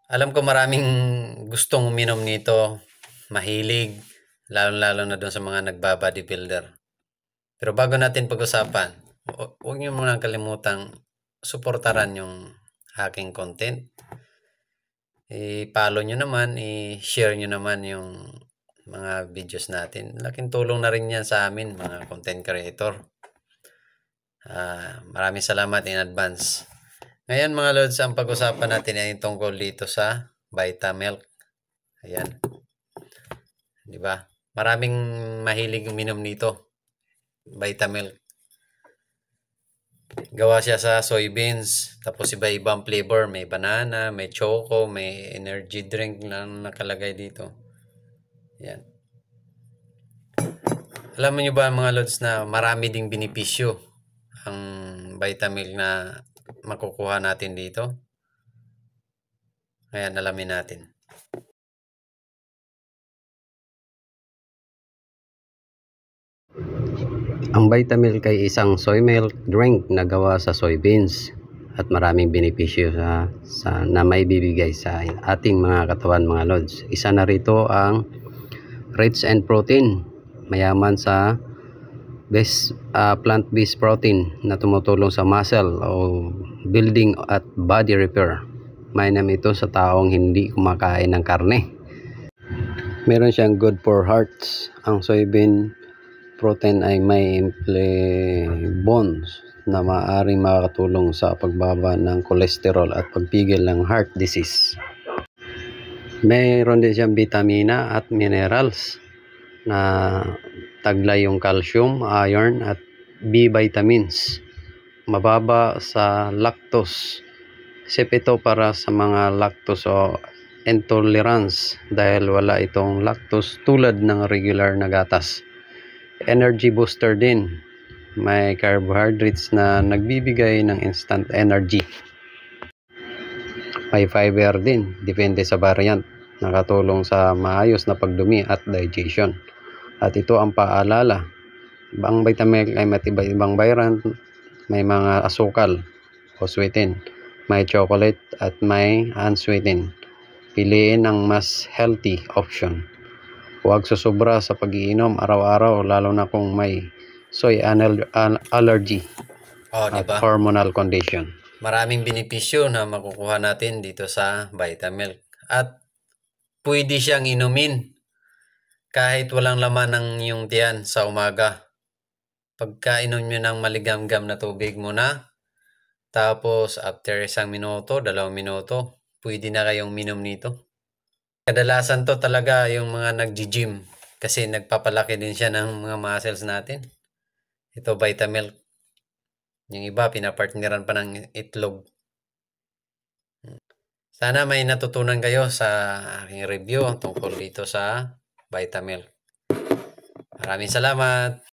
Alam ko maraming gustong uminom nito, mahilig, lalong-lalo na doon sa mga nagba-bodybuilder. Pero bago natin pag-usapan, huwag niyo munang kalimutang suportaran yung aking content. I-follow nyo naman, i-share nyo naman yung mga videos natin. Laking tulong na rin yan sa amin, mga content creator. Maraming salamat in advance. Ngayon mga lods, ang pag-usapan natin ay tungkol dito sa Vitamilk. Ayan. 'Di ba? Maraming mahilig uminom nito. Vitamilk. Gawa siya sa soybeans, tapos iba-ibang flavor, may banana, may choco, may energy drink na nakalagay dito. Ayan. Alam niyo ba mga lods na marami ding benepisyo ang Vitamilk na makukuha natin dito? Ayan, alamin natin. Ang Vitamilk ay isang soy milk drink na gawa sa soybeans at maraming benepisyo na may bibigay sa ating mga katawan mga lods. Isa na rito ang rich and protein, mayaman sa plant-based protein na tumutulong sa muscle o building at body repair. Mainam ito sa taong hindi kumakain ng karne. Meron siyang good for hearts. Ang soybean protein ay may bonds na maaaring makakatulong sa pagbaba ng kolesterol at pagpigil ng heart disease. Mayroon din siyang vitamina at minerals na taglay yung calcium, iron at B vitamins. Mababa sa lactose. Isip ito para sa mga lactose o intolerance dahil wala itong lactose tulad ng regular na gatas. Energy booster din. May carbohydrates na nagbibigay ng instant energy. May fiber din, depende sa variant. Nakatulong sa maayos na pagdumi at digestion. At ito ang paalala. Ang Vitamilk ay matibay-ibang variant. May mga asukal o sweeten. May chocolate at may unsweetened. Piliin ang mas healthy option. Huwag susobra sa pag-iinom araw-araw lalo na kung may soy allergy at hormonal condition. Maraming benepisyo na makukuha natin dito sa Vitamilk. At pwede siyang inumin kahit walang laman ng iyong tiyan sa umaga. Pagkainom nyo ng maligamgam na tubig muna, tapos after 1 minuto, 2 minuto, pwede na kayong minom nito. Kadalasan to talaga yung mga nag-gym kasi nagpapalaki din siya ng mga muscles natin. Ito Vitamilk. Yung iba pinapartneran pa ng itlog. Sana may natutunan kayo sa aking review tungkol dito sa Vitamilk. Maraming salamat.